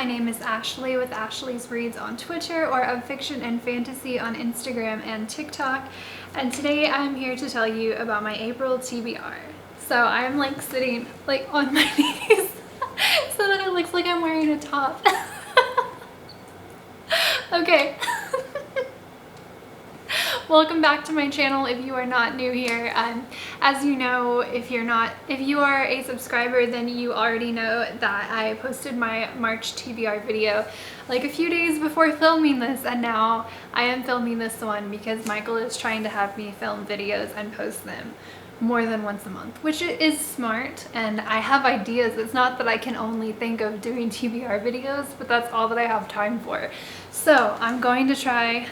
my name is Ashley with Ashley's Reads on Twitter, or of Fiction and Fantasy on Instagram and TikTok, and today I'm here to tell you about my April TBR. So I'm like sitting like on my knees so that it looks like I'm wearing a top. Okay. Welcome back to my channel if you are not new here. As you know, if you are a subscriber, then you already know that I posted my March TBR video like a few days before filming this, and now I am filming this one because Michael is trying to have me film videos and post them more than once a month, which is smart, and I have ideas. It's not that I can only think of doing TBR videos, but that's all that I have time for. So I'm going to try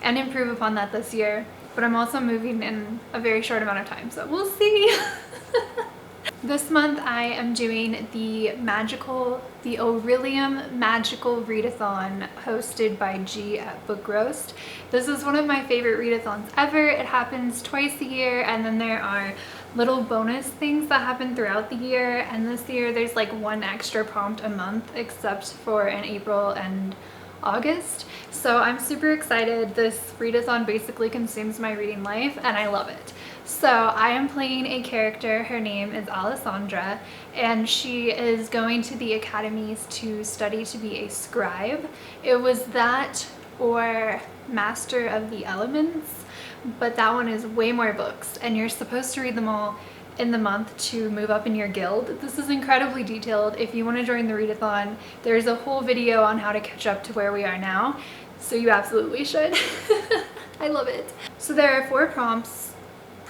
and improve upon that this year, but I'm also moving in a very short amount of time, so we'll see. This month I am doing the Orilium Magical Readathon hosted by G at Book Roast. This is one of my favorite readathons ever. It happens twice a year, and then there are little bonus things that happen throughout the year, and this year there's like one extra prompt a month except for in April and August. So I'm super excited. This readathon basically consumes my reading life and I love it. So I am playing a character. Her name is Alexandra, and she is going to the academies to study to be a scribe. It was that or Master of the Elements, but that one is way more books and you're supposed to read them all in the month to move up in your guild. This is incredibly detailed. If you want to join the readathon, there's a whole video on how to catch up to where we are now, so you absolutely should. I love it. So there are 4 prompts.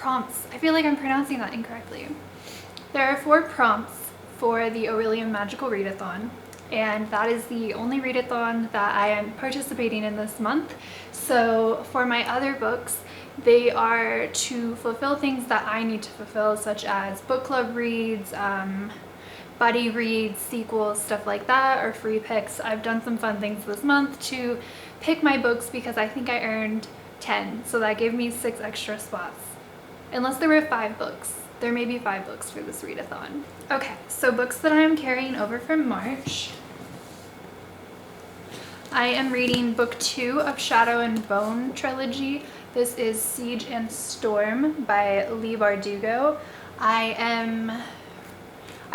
I feel like I'm pronouncing that incorrectly. There are 4 prompts for the Orilium Magical Readathon, and that is the only readathon that I am participating in this month. So for my other books, they are to fulfill things that I need to fulfill, such as book club reads, buddy reads, sequels, stuff like that, or free picks. I've done some fun things this month to pick my books because I think I earned 10, so that gave me 6 extra spots. Unless there were 5 books. There may be 5 books for this readathon. Okay, so books that I am carrying over from March. I am reading book 2 of Shadow and Bone trilogy. This is Siege and Storm by Leigh Bardugo. I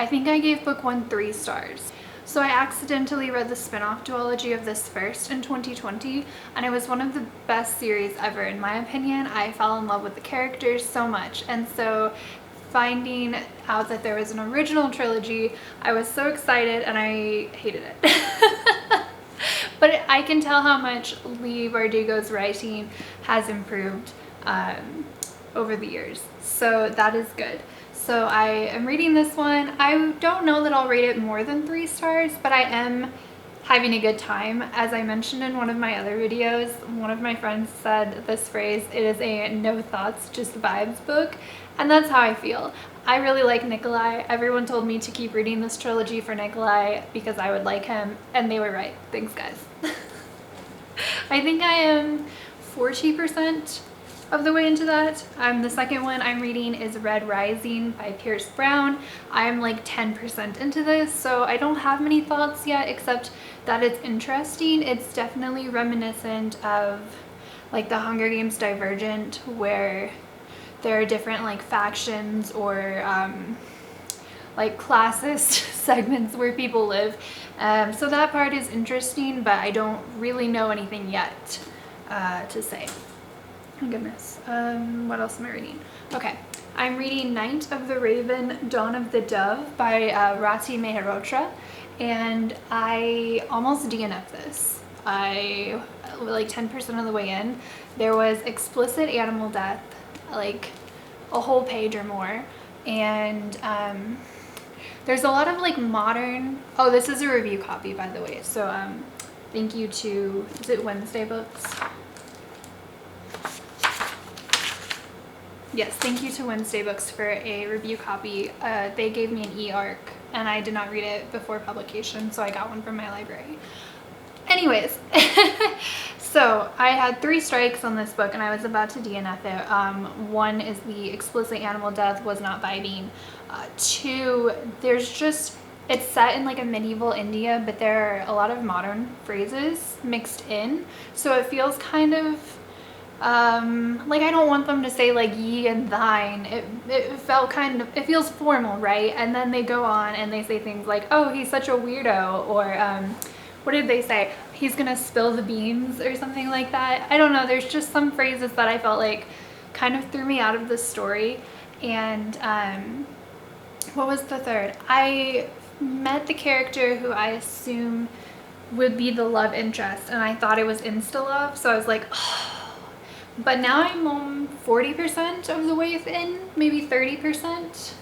think I gave book 1 3 stars. So I accidentally read the spin-off duology of this first in 2020, and it was one of the best series ever in my opinion. I fell in love with the characters so much, and so finding out that there was an original trilogy, I was so excited and I hated it. But I can tell how much Leigh Bardugo's writing has improved over the years, so that is good. So I am reading this one. I don't know that I'll rate it more than 3 stars, but I am having a good time. As I mentioned in one of my other videos, one of my friends said this phrase, it is a no thoughts, just vibes book, and that's how I feel. I really like Nikolai. Everyone told me to keep reading this trilogy for Nikolai because I would like him, and they were right. Thanks, guys. I think I am 40% of the way into that. The second one I'm reading is Red Rising by Pierce Brown. I'm like 10% into this, so I don't have many thoughts yet except that it's interesting. It's definitely reminiscent of like the Hunger Games Divergent, where there are different like factions or like classist segments where people live. So that part is interesting, but I don't really know anything yet to say. Oh goodness. What else am I reading? Okay, I'm reading Night of the Raven, Dawn of the Dove by Rati Mehrotra, and I almost DNF'd this. I like 10% of the way in. There was explicit animal death, like a whole page or more, and there's a lot of like modern. Oh, this is a review copy, by the way. So thank you to, is it Wednesday Books? Yes, thank you to Wednesday Books for a review copy. They gave me an e-arc and I did not read it before publication, so I got one from my library. Anyways, so I had 3 strikes on this book and I was about to DNF it. 1 is the explicit animal death was not vibing. 2, there's just it's set in like a medieval India, but there are a lot of modern phrases mixed in. So it feels kind of like, I don't want them to say like ye and thine. It felt kind of, it feels formal, right? And then they go on and they say things like, oh, he's such a weirdo, or what did they say? He's gonna spill the beans or something like that. I don't know, there's just some phrases that I felt like kind of threw me out of the story. And what was the third? I met the character who I assume would be the love interest, and I thought it was insta-love, so I was like, oh. But now I'm 40% of the way in, maybe 30%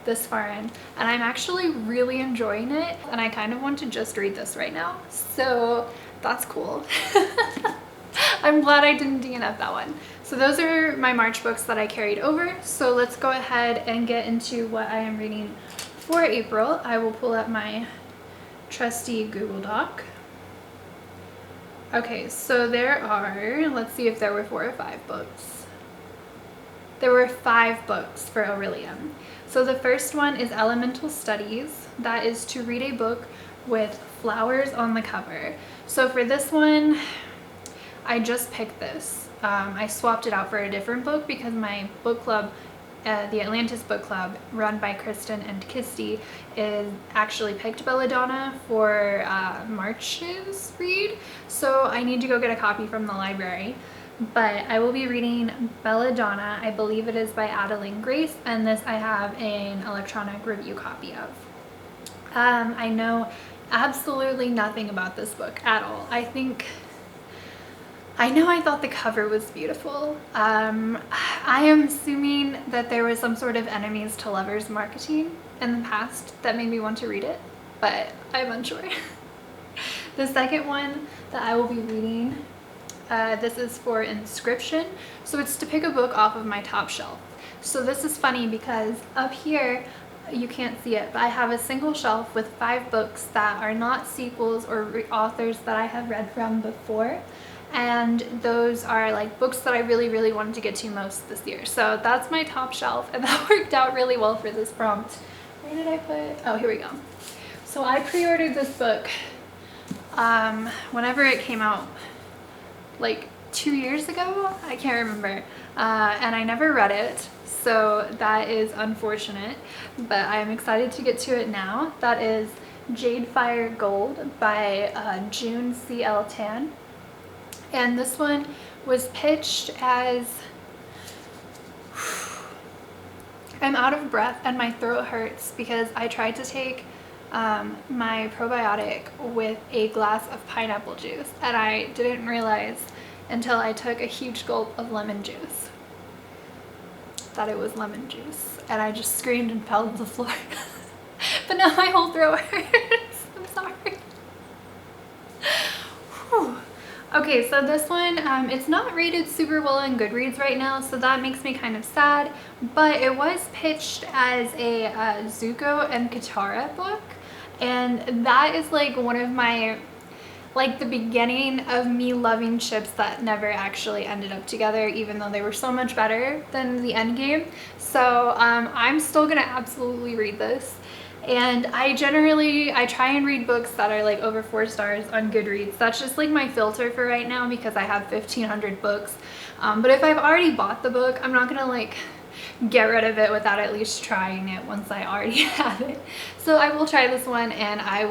this far in, and I'm actually really enjoying it, and I kind of want to just read this right now, so that's cool. I'm glad I didn't DNF that one. So those are my March books that I carried over, so let's go ahead and get into what I am reading for April. I will pull up my trusty Google Doc. Okay, so there are, let's see if there were 4 or 5 books. There were 5 books for Orilium. So the first one is Elemental Studies. That is to read a book with flowers on the cover. So for this one, I just picked this. I swapped it out for a different book because my book club, the Atlantis book club, run by Kristen and Kisty, is actually picked Belladonna for March's read. So I need to go get a copy from the library. But I will be reading Belladonna. I believe it is by Adalyn Grace, and this I have an electronic review copy of. I know absolutely nothing about this book at all. I thought the cover was beautiful. I am assuming that there was some sort of enemies to lovers marketing in the past that made me want to read it, but I'm unsure. The second one that I will be reading, this is for Inscription. So it's to pick a book off of my top shelf. So this is funny because up here, you can't see it, but I have a single shelf with 5 books that are not sequels or authors that I have read from before. And those are like books that I really wanted to get to most this year. So that's my top shelf, and that worked out really well for this prompt. Where did I put? Oh, here we go. So I pre-ordered this book whenever it came out, like 2 years ago, I can't remember, and I never read it, so that is unfortunate, but I'm excited to get to it now. That is Jade Fire Gold by June C.L. Tan. And this one was pitched as, I'm out of breath and my throat hurts because I tried to take my probiotic with a glass of pineapple juice, and I didn't realize until I took a huge gulp of lemon juice that it was lemon juice, and I just screamed and fell to the floor. But now my whole throat hurts. I'm sorry. Whew. Okay, so this one, it's not rated super well on Goodreads right now, so that makes me kind of sad, but it was pitched as a Zuko and Katara book, and that is like one of my, like the beginning of me loving ships that never actually ended up together, even though they were so much better than the end game. So I'm still gonna absolutely read this. And I try and read books that are like over 4 stars on Goodreads. That's just like my filter for right now because I have 1,500 books. But if I've already bought the book, I'm not gonna like get rid of it without at least trying it once I already have it. So I will try this one, and I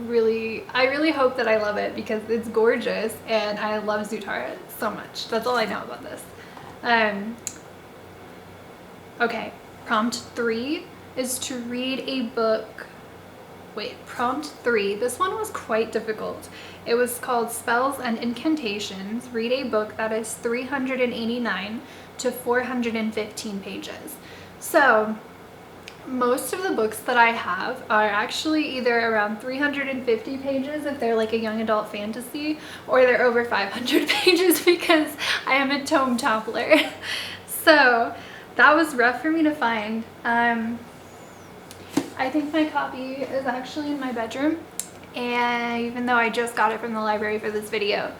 really hope that I love it because it's gorgeous and I love Zutara so much. That's all I know about this. Okay, prompt 3 is to read a book. Wait, prompt 3. This one was quite difficult. It was called Spells and Incantations. Read a book that is 389 to 415 pages. So most of the books that I have are actually either around 350 pages if they're like a young adult fantasy, or they're over 500 pages because I am a tome toppler. So that was rough for me to find. I think my copy is actually in my bedroom, and even though I just got it from the library for this video,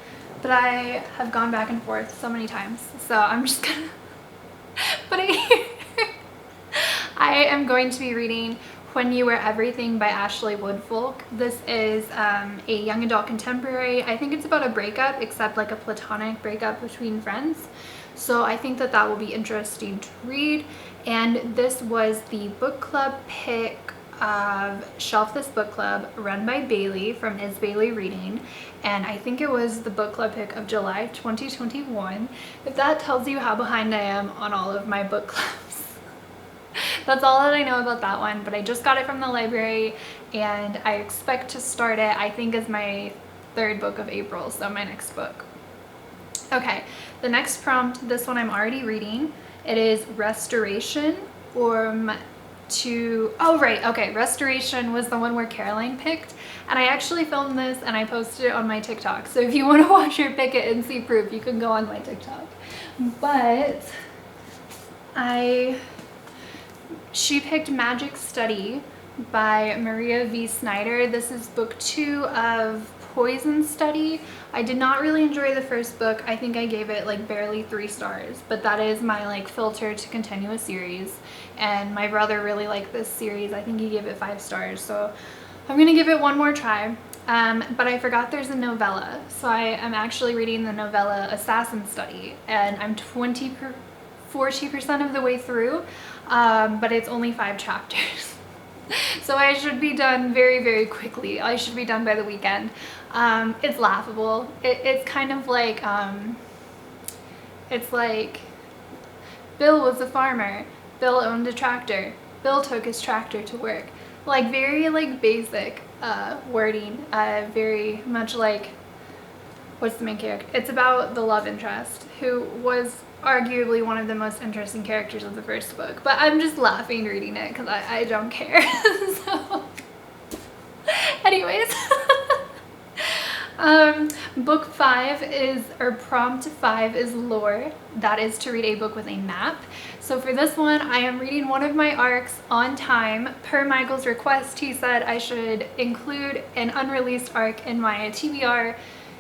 but I have gone back and forth so many times, so I'm just gonna put it here. I am going to be reading When You Were Everything by Ashley Woodfolk. This is a young adult contemporary. I think it's about a breakup, except like a platonic breakup between friends. So I think that that will be interesting to read. And this was the book club pick of Shelf This Book Club, run by Bailey from Is Bailey Reading, and I think it was the book club pick of July 2021. If that tells you how behind I am on all of my book clubs. That's all that I know about that one, but I just got it from the library and I expect to start it, I think, as my third book of April, so my next book. Okay, the next prompt, this one I'm already reading. It is Restoration, or Restoration was the one where Caroline picked, and I actually filmed this and I posted it on my TikTok, so if you want to watch her pick it and see proof, you can go on my TikTok. But she picked Magic Study by Maria V. Snyder. This is book 2 of Poison Study. I did not really enjoy the first book. I think I gave it like barely 3 stars, but that is my like filter to continue a series, and my brother really liked this series. I think he gave it 5 stars, so I'm gonna give it one more try. But I forgot there's a novella, so I am actually reading the novella Assassin Study, and I'm 40% of the way through, but it's only 5 chapters. So I should be done very, very quickly. I should be done by the weekend. It's laughable. It's kind of like, it's like Bill was a farmer. Bill owned a tractor. Bill took his tractor to work. Like very like basic wording, very much like, what's the main character? It's about the love interest, who was arguably one of the most interesting characters of the first book, but I'm just laughing reading it because I don't care. So anyways, book 5 is, or prompt 5 is lore. That is to read a book with a map. So for this one, I am reading one of my arcs on time. Per Michael's request, he said I should include an unreleased arc in my TBR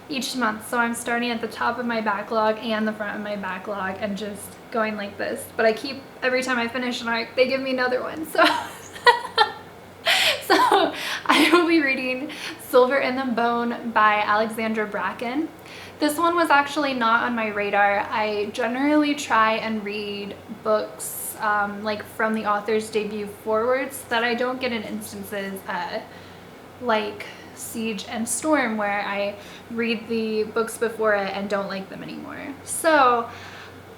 each month, so I'm starting at the top of my backlog and the front of my backlog and just going like this. But I keep, every time I finish an arc, they give me another one, so so I will be reading Silver in the Bone by Alexandra Bracken. This one was actually not on my radar. I generally try and read books like from the author's debut forwards, so that I don't get in instances like Siege and Storm, where I read the books before it and don't like them anymore. So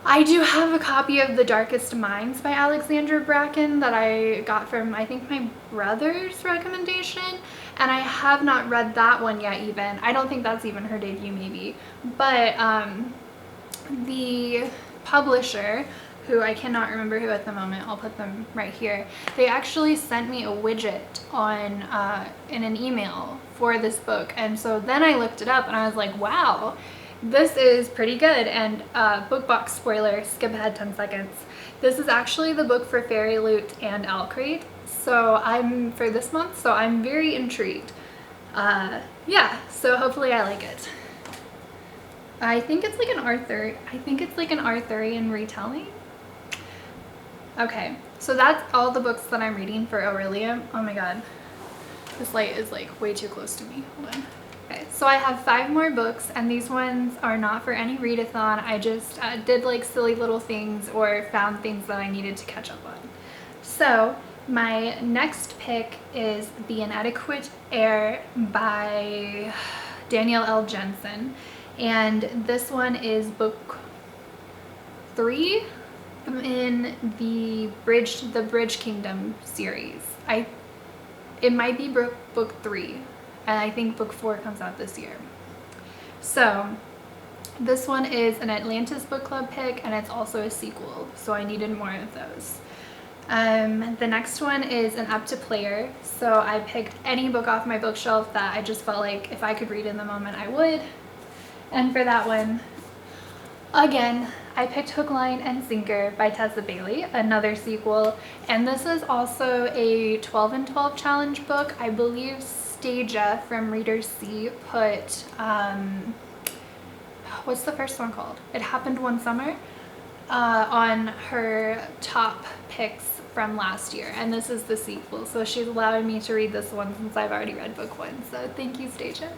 I do have a copy of The Darkest Minds by Alexandra Bracken that I got from, I think, my brother's recommendation, and I have not read that one yet even. I don't think that's even her debut, maybe. But the publisher, who I cannot remember who at the moment, I'll put them right here, they actually sent me a widget on in an email for this book, and so then I looked it up and I was like, wow, this is pretty good. And book box spoiler, skip ahead 10 seconds, this is actually the book for Fairy Loot and Alcrate, so I'm for this month, so I'm very intrigued. Yeah, so hopefully I like it. I think it's like an Arthurian retelling. Okay, so that's all the books that I'm reading for Orilium. Oh my god, this light is like way too close to me. Hold on. Okay, so I have 5 more books, and these ones are not for any readathon. I just did like silly little things or found things that I needed to catch up on. So my next pick is The Inadequate Heir by Danielle L. Jensen, and this one is book 3 in the Bridge Kingdom series. It might be book 3, and I think book 4 comes out this year. So this one is an Atlantis book club pick, and it's also a sequel, so I needed more of those. The next one is an up to player, so I picked any book off my bookshelf that I just felt like if I could read in the moment I would. And for that one, again, I picked Hook, Line, and Sinker by Tessa Bailey, another sequel, and this is also a 12 and 12 challenge book. I believe Stasia from Reader C put, what's the first one called? It Happened One Summer. on her top picks from last year, and this is the sequel, so she's allowing me to read this one since I've already read book 1, so thank you, Stacia.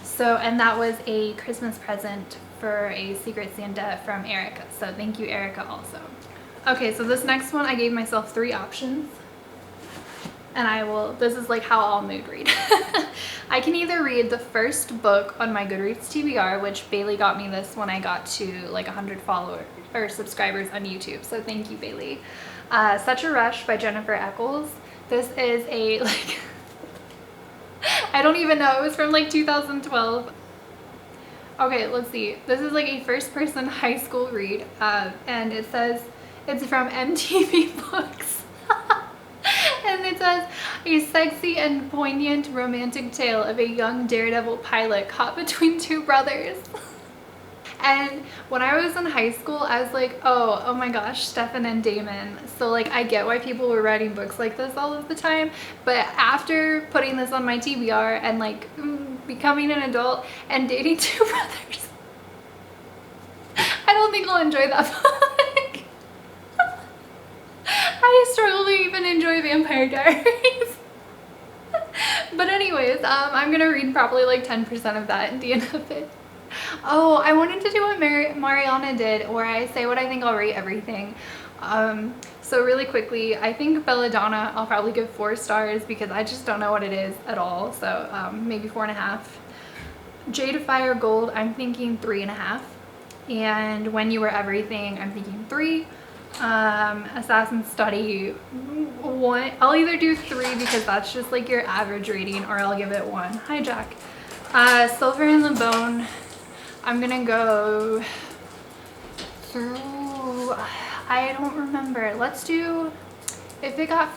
So, and that was a Christmas present for a Secret Santa from Erica, so thank you, Erica, also. Okay, so this next one I gave myself 3 options, and this is like how I'll mood read. I can either read the first book on my Goodreads TBR, which Bailey got me this when I got to like 100 followers or subscribers on YouTube, so thank you, Bailey. Such a Rush by Jennifer Echols. This is a, like, I don't even know, it was from like 2012. Okay, let's see. This is like a first-person high school read, and it says it's from MTV Books. And it says, a sexy and poignant romantic tale of a young daredevil pilot caught between 2 brothers. And when I was in high school, I was like, oh my gosh, Stefan and Damon. So like, I get why people were writing books like this all of the time. But after putting this on my TBR and like becoming an adult and dating 2 brothers, I don't think I'll enjoy that book. I struggle to even enjoy Vampire Diaries. But anyways, I'm gonna read probably like 10% of that at the end of it. Oh, I wanted to do what Mariana did, where I say what I think. I'll rate everything. So really quickly, I think Belladonna I'll probably give 4 stars because I just don't know what it is at all. So maybe 4.5. Jade, Fire, Gold, I'm thinking 3.5. And When You Were Everything, I'm thinking 3. Assassin's Study 1. I'll either do 3 because that's just like your average rating, or I'll give it 1. Hi, Jack. Silver in the Bone, I'm gonna go through, I don't remember. Let's do, if it got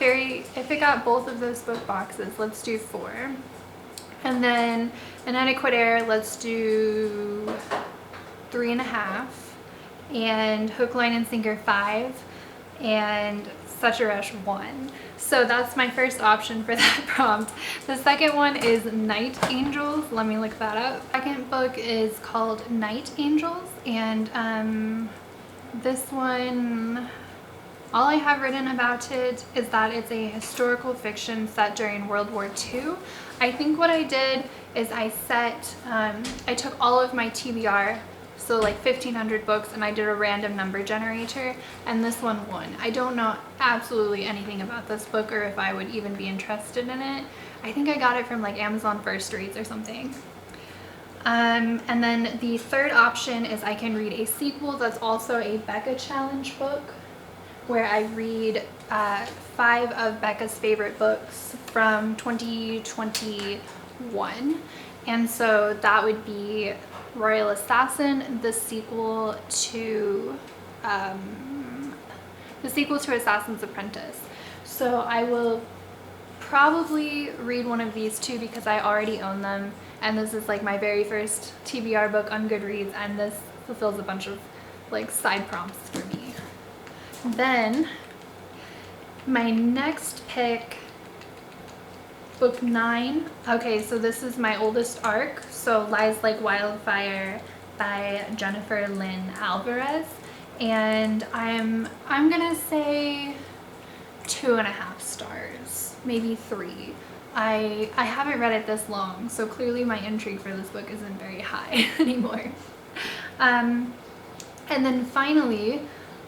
both of those book boxes, let's do 4. And then Inadequate Air, let's do 3.5. And Hook, Line, and Sinker 5. And Such a Rush 1. So that's my first option for that prompt. The second one is Night Angels. Let me look that up. Second book is called Night Angels, and this one, all I have written about it is that it's a historical fiction set during World War II. I think what I did is I took all of my TBR, so like 1,500 books, and I did a random number generator, and this one won. I don't know absolutely anything about this book or if I would even be interested in it. I think I got it from like Amazon First Reads or something. And then the third option is I can read a sequel that's also a Becca Challenge book, where I read 5 of Becca's favorite books from 2021. And so that would be Royal Assassin, the sequel to Assassin's Apprentice. So I will probably read one of these 2 because I already own them, and this is like my very first TBR book on Goodreads, and this fulfills a bunch of like side prompts for me. Then my next pick, book 9. Okay, so this is my oldest arc, so Lies Like Wildfire by Jennifer Lynn Alvarez, and I'm gonna say 2.5 stars, maybe 3. I haven't read it this long, so clearly my intrigue for this book isn't very high anymore. And then finally,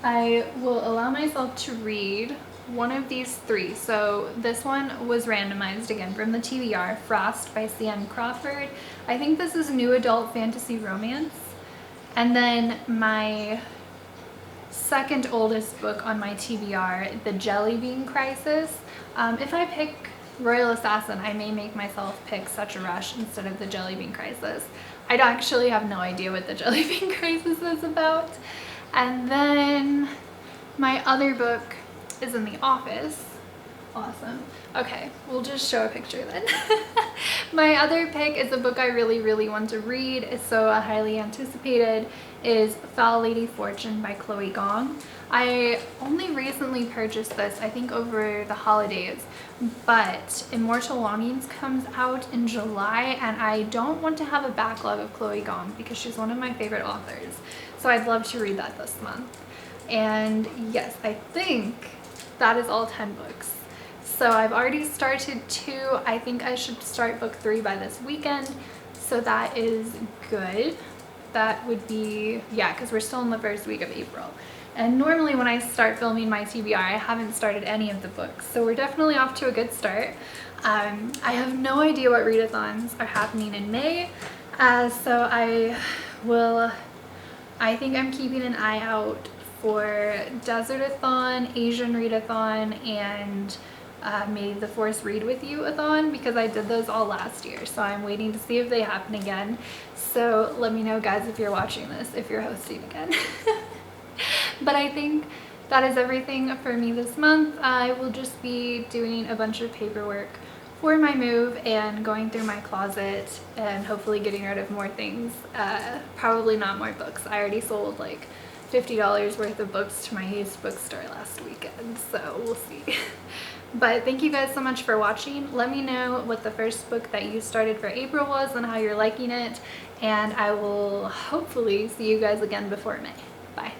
I will allow myself to read one of these 3. So this one was randomized again from the TBR, Frost by C.M. Crawford. I think this is new adult fantasy romance. And then my second oldest book on my TBR, The Jelly Bean Crisis. If I pick Royal Assassin, I may make myself pick Such a Rush instead of The Jelly Bean Crisis. I actually have no idea what The Jelly Bean Crisis is about. And then my other book is in the office. Awesome. Okay, we'll just show a picture then. My other pick is a book I really want to read. It's so highly anticipated, is Foul Lady Fortune by Chloe Gong. I only recently purchased this, I think over the holidays, but Immortal Longings comes out in July, and I don't want to have a backlog of Chloe Gong because she's one of my favorite authors. So I'd love to read that this month. And yes, I think that is all 10 books. So I've already started 2. I think I should start book 3 by this weekend. So that is good. That would be, yeah, because we're still in the first week of April. And normally when I start filming my TBR, I haven't started any of the books. So we're definitely off to a good start. I have no idea what readathons are happening in May. So I think I'm keeping an eye out for Desertathon, Asian Readathon, and May the Force Read With You-a-thon, because I did those all last year. So I'm waiting to see if they happen again. So let me know, guys, if you're watching this, if you're hosting again. But I think that is everything for me this month. I will just be doing a bunch of paperwork for my move and going through my closet and hopefully getting rid of more things. Probably not more books. I already sold like $50 worth of books to my used bookstore last weekend, so we'll see. But thank you guys so much for watching. Let me know what the first book that you started for April was and how you're liking it, and I will hopefully see you guys again before May. Bye.